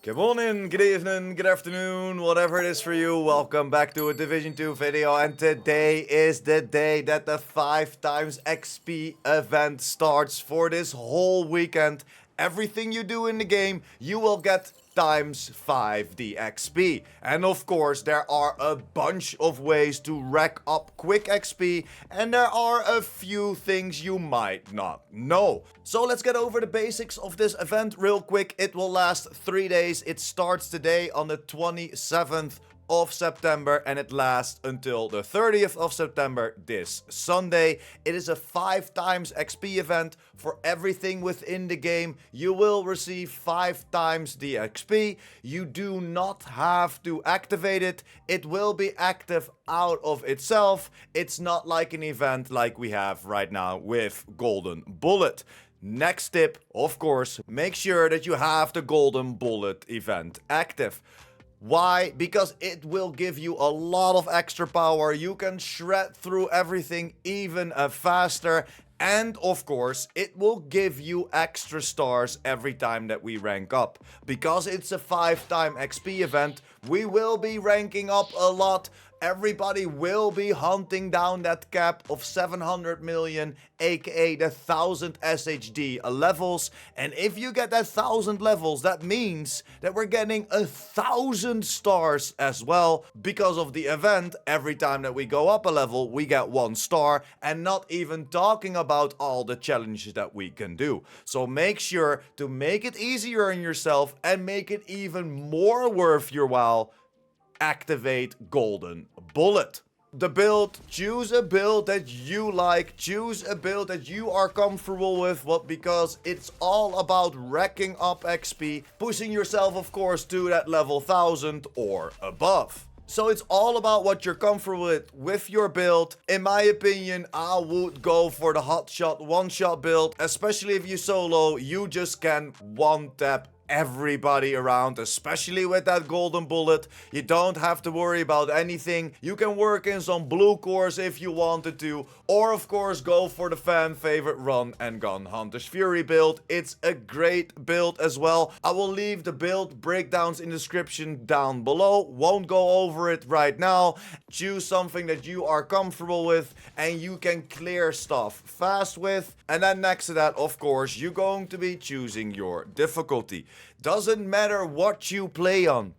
Good morning, good evening, good afternoon, whatever it is for you. Welcome back to a Division 2 video, and today is the day that the 5 times XP event starts for this whole weekend. Everything you do in the game, you will get times 5 the XP. And of course, there are a bunch of ways to rack up quick XP, and there are a few things you might not know. So let's get over the basics of this event real quick. It will last 3 days. It starts today on the 27th of September and it lasts until the 30th of September this Sunday. It is a 5 times XP event. For everything within the game, you will receive 5 times the XP. You do not have to activate it. It will be active out of itself. It's not like an event like we have right now with Golden Bullet. Next tip, of course, make sure that you have the Golden Bullet event active. Why? Because it will give you a lot of extra power. You can shred through everything even faster. And of course, it will give you extra stars every time that we rank up. Because it's a 5-time XP event, we will be ranking up a lot. Everybody will be hunting down that cap of 700 million, aka the 1000 SHD levels. And if you get that 1000 levels, that means that we're getting 1000 stars as well. Because of the event, every time that we go up a level, we get 1 star. And not even talking about all the challenges that we can do. So make sure to make it easier on yourself and make it even more worth your while. Activate Golden Bullet. The build, choose a build that you like, choose a build that you are comfortable with, because it's all about racking up XP, pushing yourself of course to that level 1000 or above. So it's all about what you're comfortable with your build. In my opinion, I would go for the hot shot, one shot build, especially if you solo, you just can one tap everybody around, especially with that Golden Bullet. You don't have to worry about anything. You can work in some blue cores if you wanted to, or of course go for the fan favorite Run and Gun Hunter's Fury build. It's a great build as well. I will leave the build breakdowns in the description down below. Won't go over it right now. Choose something that you are comfortable with and you can clear stuff fast with. And then next to that, of course, you're going to be choosing your difficulty. Doesn't matter what you play on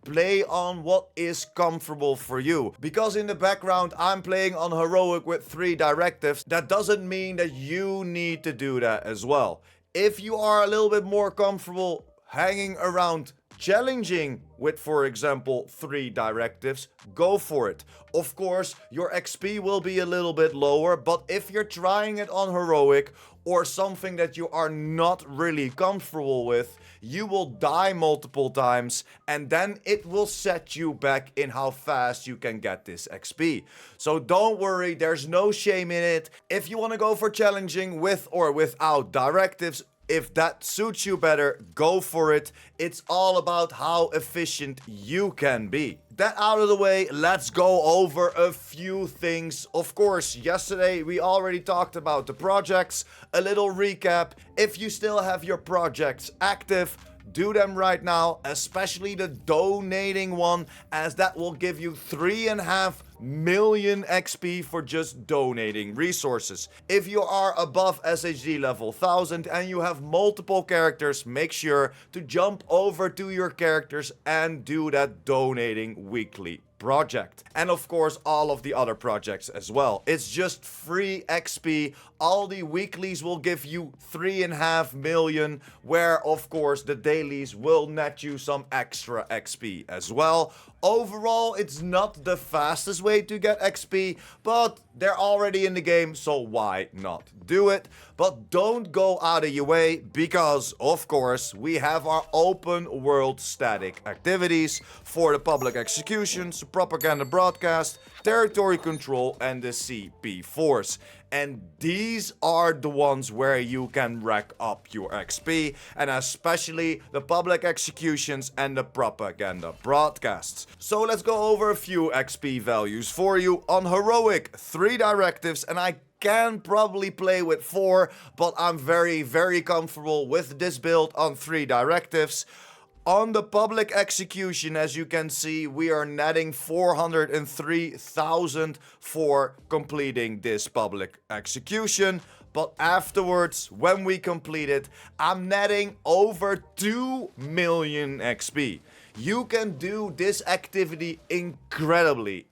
what is comfortable for you. Because in the background, I'm playing on Heroic with 3 directives. That doesn't mean that you need to do that as well. If you are a little bit more comfortable hanging around challenging with, for example, 3 directives, go for it. Of course, your XP will be a little bit lower, but if you're trying it on Heroic or something that you are not really comfortable with, you will die multiple times and then it will set you back in how fast you can get this XP. So don't worry, there's no shame in it. If you want to go for challenging with or without directives, if that suits you better, go for it. It's all about how efficient you can be. That out of the way, let's go over a few things. Of course, yesterday we already talked about the projects. A little recap. If you still have your projects active, do them right now, especially the donating one, as that will give you 3.5 million XP for just donating resources. If you are above SHD level 1000 and you have multiple characters, make sure to jump over to your characters and do that donating weekly project. And of course, all of the other projects as well. It's just free XP. All the weeklies will give you 3.5 million, where of course the dailies will net you some extra XP as well. Overall, it's not the fastest way to get XP, but they're already in the game, so why not do it? But don't go out of your way, because of course we have our open world static activities for the public executions, propaganda broadcast, territory control, and the CP force. And these are the ones where you can rack up your XP, and especially the public executions and the propaganda broadcasts. So let's go over a few XP values for you. On Heroic, 3 directives, and I can probably play with 4, but I'm very comfortable with this build on 3 directives. On the public execution, as you can see, we are netting 403,000 for completing this public execution. But afterwards, when we complete it, I'm netting over 2 million XP. You can do this activity incredibly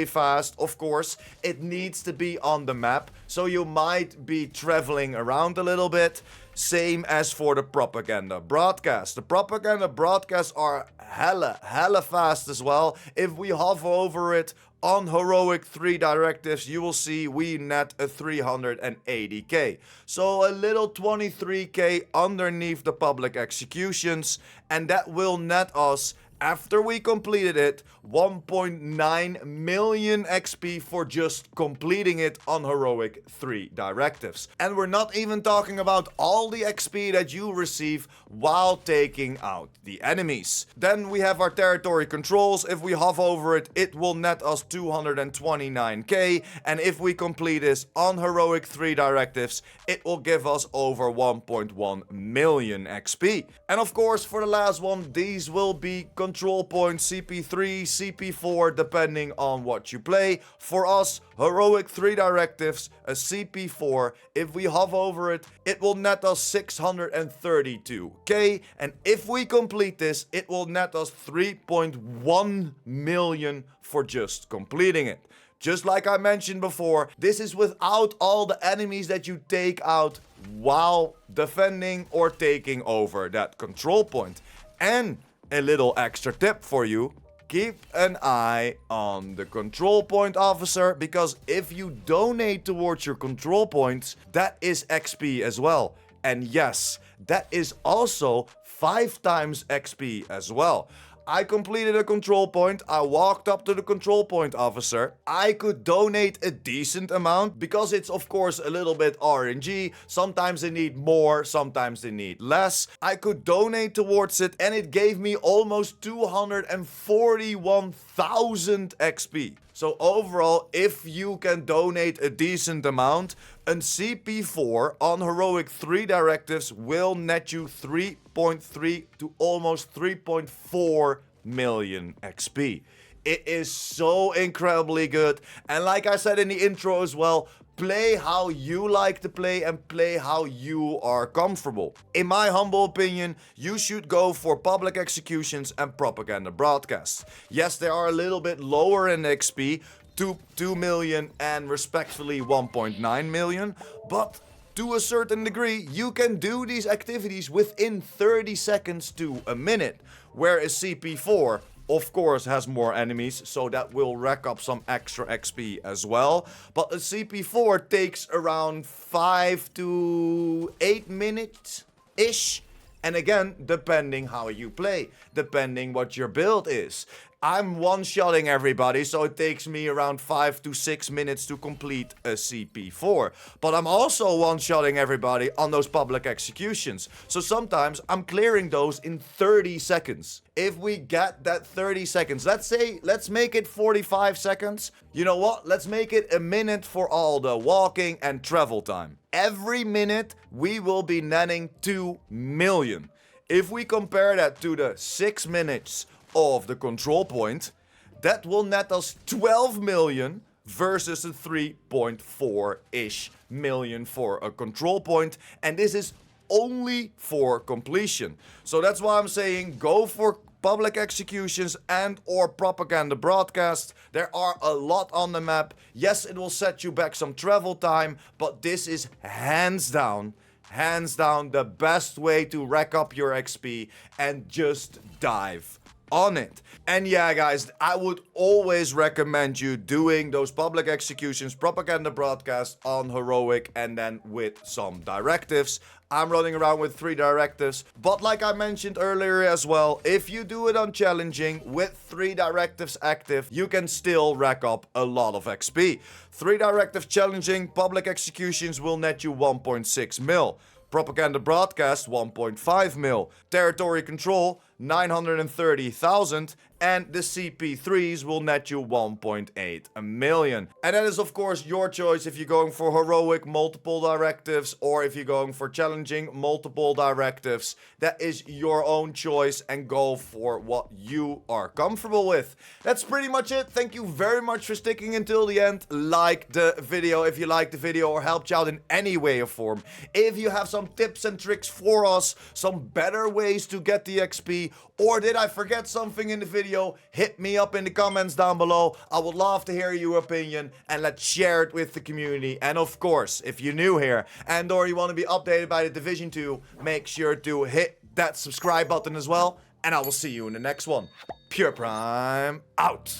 fast. Of course, it needs to be on the map, so you might be traveling around a little bit. Same as for the propaganda broadcast. The propaganda broadcasts are hella fast as well. If we hover over it on heroic 3 directives, you will see we net a 380k. So a little 23k underneath the public executions, and that will net us, after we completed it, 1.9 million XP for just completing it on heroic 3 directives. And we're not even talking about all the XP that you receive while taking out the enemies. Then we have our territory controls. If we hover over it, it will net us 229k. And if we complete this on heroic 3 directives, it will give us over 1.1 million XP. And of course, for the last one, these will be control points, CP3, CP4, depending on what you play. For us, heroic 3 directives, a CP4. If we hover over it, it will net us 632k. And if we complete this, it will net us 3.1 million for just completing it. Just like I mentioned before, this is without all the enemies that you take out while defending or taking over that control point. And a little extra tip for you: keep an eye on the control point officer, because if you donate towards your control points, that is XP as well. And yes, that is also 5 times XP as well. I completed a control point. I walked up to the control point officer. I could donate a decent amount because it's of course a little bit RNG. Sometimes they need more, sometimes they need less. I could donate towards it and it gave me almost 241,000 XP. So overall, if you can donate a decent amount, a CP4 on heroic 3 directives will net you 3.3 to almost 3.4 million XP. It is so incredibly good. And like I said in the intro as well, play how you like to play and play how you are comfortable. In my humble opinion, you should go for public executions and propaganda broadcasts. Yes, they are a little bit lower in XP, 2 million and respectively 1.9 million, but to a certain degree, you can do these activities within 30 seconds to a minute, whereas CP4 of course has more enemies, so that will rack up some extra XP as well. But a CP4 takes around 5 to 8 minutes-ish. And again, depending how you play, depending what your build is. I'm one-shotting everybody, so it takes me around 5 to 6 minutes to complete a CP4. But I'm also one-shotting everybody on those public executions. So sometimes I'm clearing those in 30 seconds. If we get that 30 seconds, let's make it 45 seconds. You know what? Let's make it a minute for all the walking and travel time. Every minute, we will be netting 2 million. If we compare that to the 6 minutes of the control point, that will net us 12 million versus the 3.4-ish million for a control point. And this is only for completion. So that's why I'm saying go for public executions and or propaganda broadcasts. There are a lot on the map. Yes, it will set you back some travel time, but this is hands down the best way to rack up your XP and just dive on it. And yeah, guys, I would always recommend you doing those public executions, propaganda broadcasts on heroic, and then with some directives. I'm running around with 3 directives, but like I mentioned earlier as well, if you do it on challenging with 3 directives active, you can still rack up a lot of XP. 3 directives challenging, public executions will net you 1.6 mil. Propaganda broadcast 1.5 mil, territory control 930,000, and the CP3s will net you 1.8 million. And that is of course your choice if you're going for heroic multiple directives or if you're going for challenging multiple directives. That is your own choice, and go for what you are comfortable with. That's pretty much it. Thank you very much for sticking until the end. Like the video if you liked the video or helped you out in any way or form. If you have some tips and tricks for us, some better ways to get the XP, or did I forget something in the video, hit me up in the comments down below. I would love to hear your opinion, and let's share it with the community. And of course, if you're new here and or you want to be updated by the Division 2, make sure to hit that subscribe button as well, and I will see you in the next one. Pure Prime out.